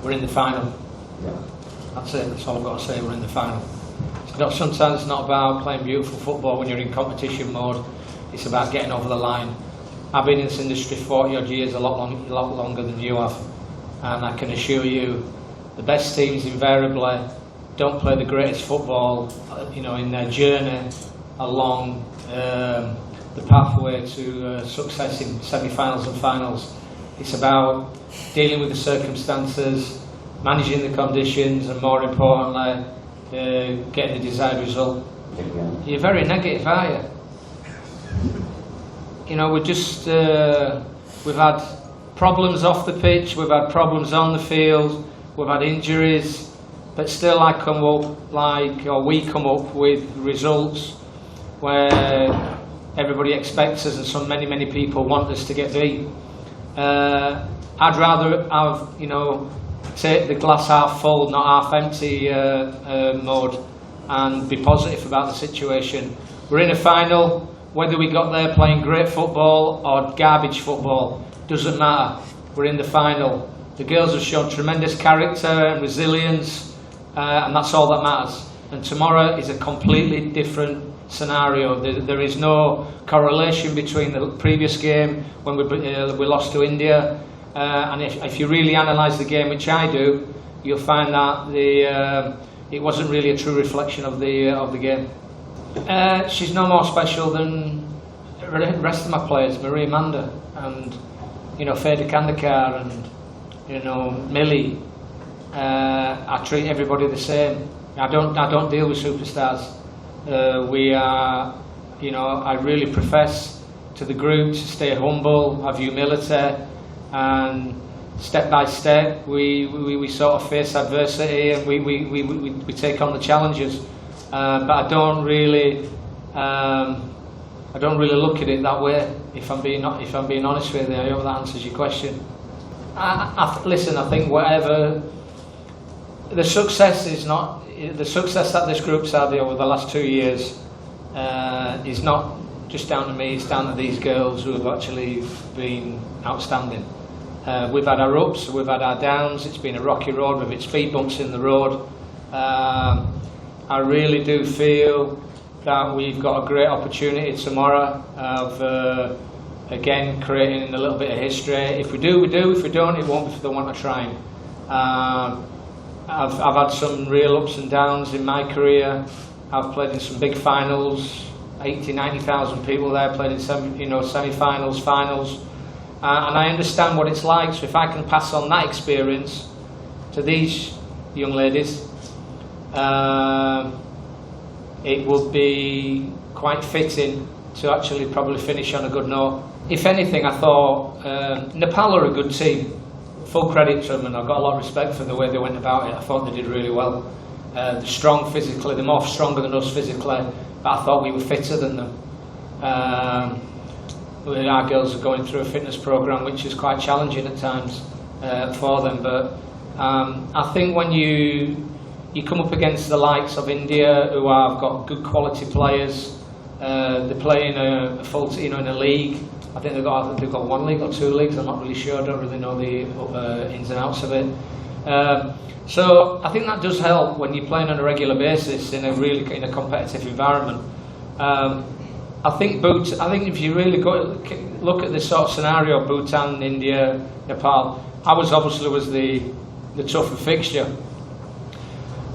we're in the final. That's it, that's all I've got to say, we're in the final. Sometimes it's not about playing beautiful football when you're in competition mode, it's about getting over the line. I've been in this industry 40 odd years, a lot longer than you have, and I can assure you the best teams invariably don't play the greatest football, in their journey along the pathway to success in semi-finals and finals. It's about dealing with the circumstances, managing the conditions, and more importantly, getting the desired result. You're very negative, aren't you? We're just we've had problems off the pitch, we've had problems on the field, we've had injuries, but still we come up with results where everybody expects us, and many people want us to get beat. I'd rather have, take the glass half full, not half empty mode, and be positive about the situation. We're in a final, whether we got there playing great football or garbage football, doesn't matter. We're in the final. The girls have shown tremendous character and resilience, and that's all that matters. And tomorrow is a completely different scenario. There is no correlation between the previous game when we lost to India, and if you really analyse the game, which I do, you'll find that it wasn't really a true reflection of the game. She's no more special than the rest of my players, Marie Amanda and Feda Kandakar and Millie. I treat everybody the same. I don't deal with superstars. We are, I really profess to the group to stay humble, have humility, and step by step we sort of face adversity, and we take on the challenges. But I don't really look at it that way. If I'm being honest with you, I hope that answers your question. Listen, I think whatever the success that this group's had over the last 2 years is not just down to me. It's down to these girls who have actually been outstanding. We've had our ups, we've had our downs. It's been a rocky road with its speed bumps in the road. I really do feel that we've got a great opportunity tomorrow of again creating a little bit of history. If we do, we do. If we don't, it won't be for the want of trying. I've had some real ups and downs in my career. I've played in some big finals, 80,000-90,000 people there, played in semi-finals, finals, and I understand what it's like. So if I can pass on that experience to these young ladies, it would be quite fitting to actually probably finish on a good note. If anything, I thought Nepal are a good team. Full credit to them, and I've got a lot of respect for the way they went about it. I thought they did really well. They're strong physically, they're more stronger than us physically, but I thought we were fitter than them. Our girls are going through a fitness programme which is quite challenging at times for them, but I think when you come up against the likes of India, who have got good quality players, they play in a full, in a league. I think they've got one league or two leagues. I'm not really sure. I don't really know the ins and outs of it. So I think that does help when you're playing on a regular basis in a competitive environment. I think if you really look at this sort of scenario, Bhutan, India, Nepal, ours obviously was the tougher fixture.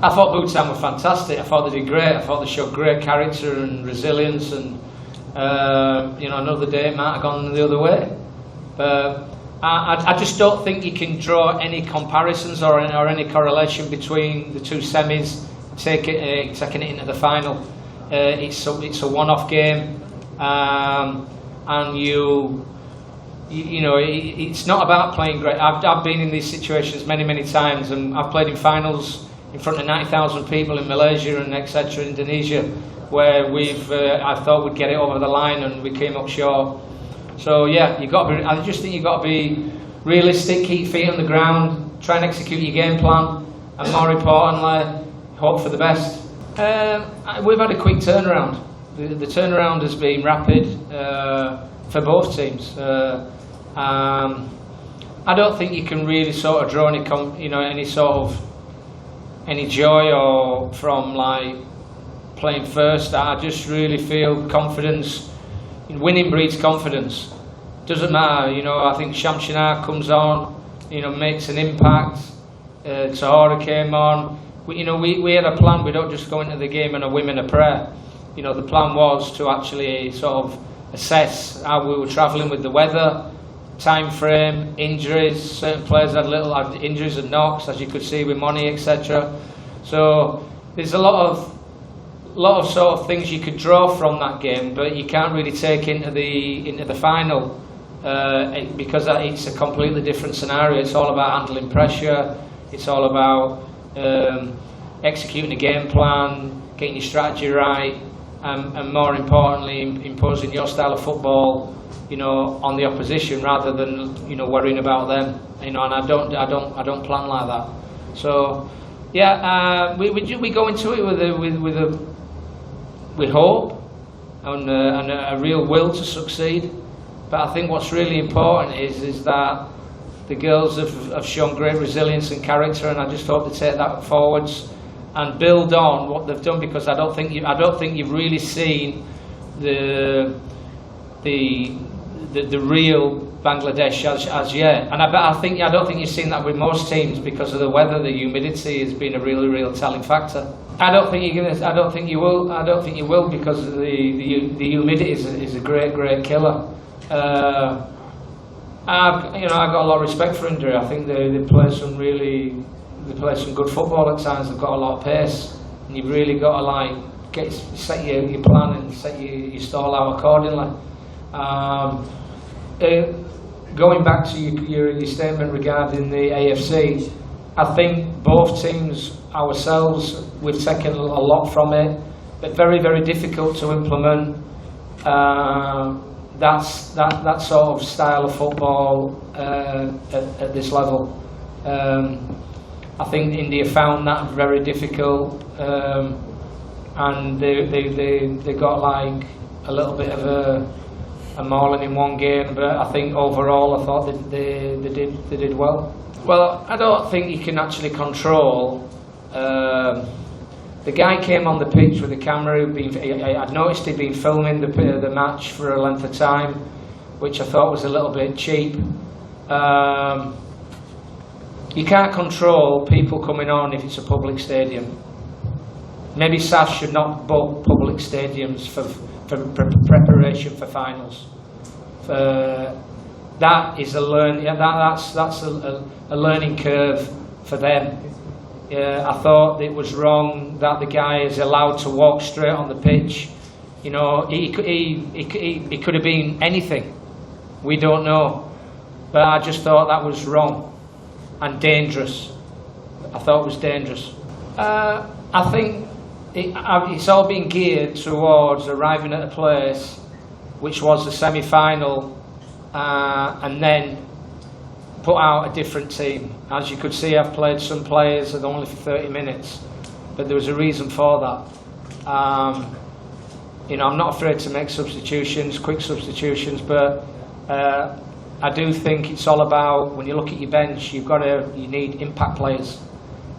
I thought Bhutan were fantastic. I thought they did great. I thought they showed great character and resilience, and another day it might have gone the other way. But I just don't think you can draw any comparisons or any correlation between the two semis, taking it into the final. It's a one-off game, and it's not about playing great. I've been in these situations many times, and I've played in finals in front of 90,000 people in Malaysia and etc. Indonesia, where I thought we'd get it over the line and we came up short. So yeah, I just think you've got to be realistic, keep feet on the ground, try and execute your game plan, and more importantly, hope for the best. We've had a quick turnaround. The turnaround has been rapid for both teams. And I don't think you can really sort of draw any sort of joy or from like playing first. I just really feel confidence. Winning breeds confidence. Doesn't matter, I think Shamshina comes on, makes an impact. Tahora came on. We had a plan. We don't just go into the game and a whim and a prayer. The plan was to actually sort of assess how we were travelling with the weather, time frame, injuries. Certain players had injuries and knocks, as you could see with Moni, etc. So there's a lot of sort of things you could draw from that game, but you can't really take into the final because it's a completely different scenario. It's all about handling pressure. It's all about executing a game plan, getting your strategy right, and more importantly, imposing your style of football, on the opposition rather than worrying about them. And I don't plan like that. So yeah, we go into it with hope and a real will to succeed. But I think what's really important is that the girls have shown great resilience and character, and I just hope they take that forwards and build on what they've done, because I don't think you've really seen the real Bangladesh as yet. And I don't think you've seen that with most teams because of the weather. The humidity has been a real telling factor. I don't think you will because the humidity is a great killer. I've got a lot of respect for India. I think they play some good football at times. They've got a lot of pace, and you've really got to set your plan and set your stall out accordingly. Going back to your statement regarding the AFC, I think both teams, ourselves, we've taken a lot from it, but very difficult to implement. That sort of style of football at this level. I think India found that very difficult, and they got like a little bit of a mauling in one game. But I think overall, I thought they did well. Well, I don't think you can actually control. The guy came on the pitch with the camera. I'd noticed he'd been filming the match for a length of time, which I thought was a little bit cheap. You can't control people coming on if it's a public stadium. Maybe SAS should not book public stadiums for preparation for finals. That is a that's a learning curve for them. I thought it was wrong that the guy is allowed to walk straight on the pitch. He could have been anything. We don't know. But I just thought that was wrong and dangerous. I thought it was dangerous. I think it's all been geared towards arriving at a place which was the semi-final, and then put out a different team. As you could see, I've played some players only for 30 minutes, but there was a reason for that. I'm not afraid to make substitutions, quick substitutions, but I do think it's all about, when you look at your bench, you need impact players,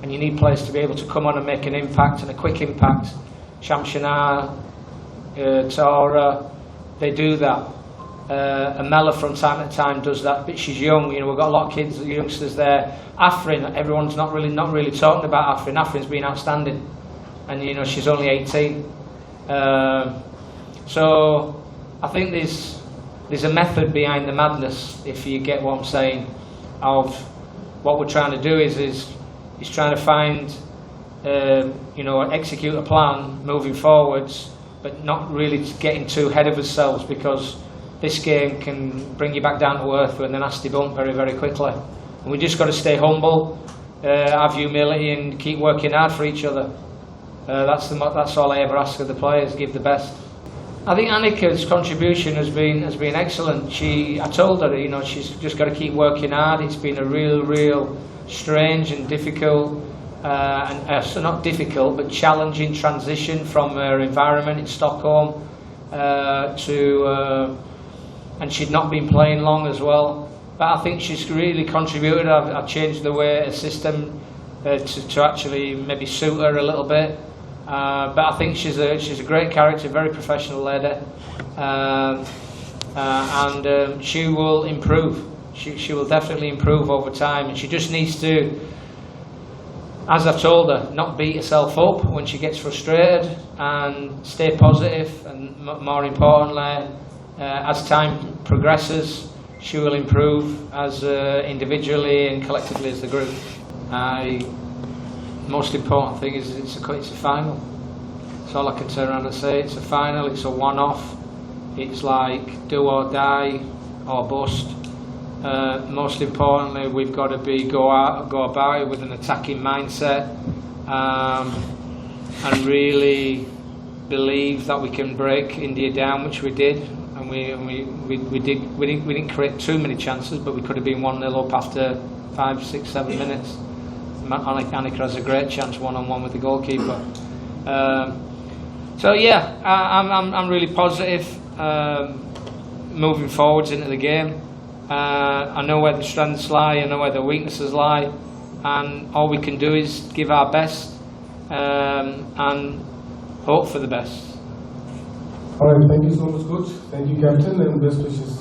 and you need players to be able to come on and make an impact, and a quick impact. Shamshina, Tahora, they do that. Amela from time to time does that, but she's young. We've got a lot of kids, youngsters there. Afrin, everyone's not really talking about Afrin. Afrin's been outstanding, and she's only 18. So I think there's a method behind the madness, if you get what I'm saying. Of what we're trying to do is trying to find, execute a plan moving forwards, but not really getting too ahead of ourselves, because this game can bring you back down to earth with a nasty bump very quickly. And we just got to stay humble, have humility, and keep working hard for each other. That's all I ever ask of the players. Give the best. I think Annika's contribution has been excellent. I told her, she's just got to keep working hard. It's been a real strange and difficult, so not difficult, but challenging transition from her environment in Stockholm and she'd not been playing long as well. but I think she's really contributed. I've changed the way a system to actually maybe suit her a little bit. But I think she's a great character, very professional lady, and she will improve. She will definitely improve over time, and she just needs to, as I've told her, not beat herself up when she gets frustrated, and stay positive, and more importantly, as time progresses, she will improve as individually and collectively as the group. Most important thing is it's a final. That's all I can turn around and say. It's a final, it's a one-off. It's like do or die or bust. Most importantly, we've got to go about it with an attacking mindset, and really believe that we can break India down, which we did. And we didn't create too many chances, but we could have been 1-0 up after 5, 6, 7 minutes. Annika has a great chance one-on-one with the goalkeeper. So yeah, I'm really positive moving forwards into the game. I know where the strengths lie, I know where the weaknesses lie, and all we can do is give our best and hope for the best. All right, thank you so much, coach. Thank you, captain, and best wishes.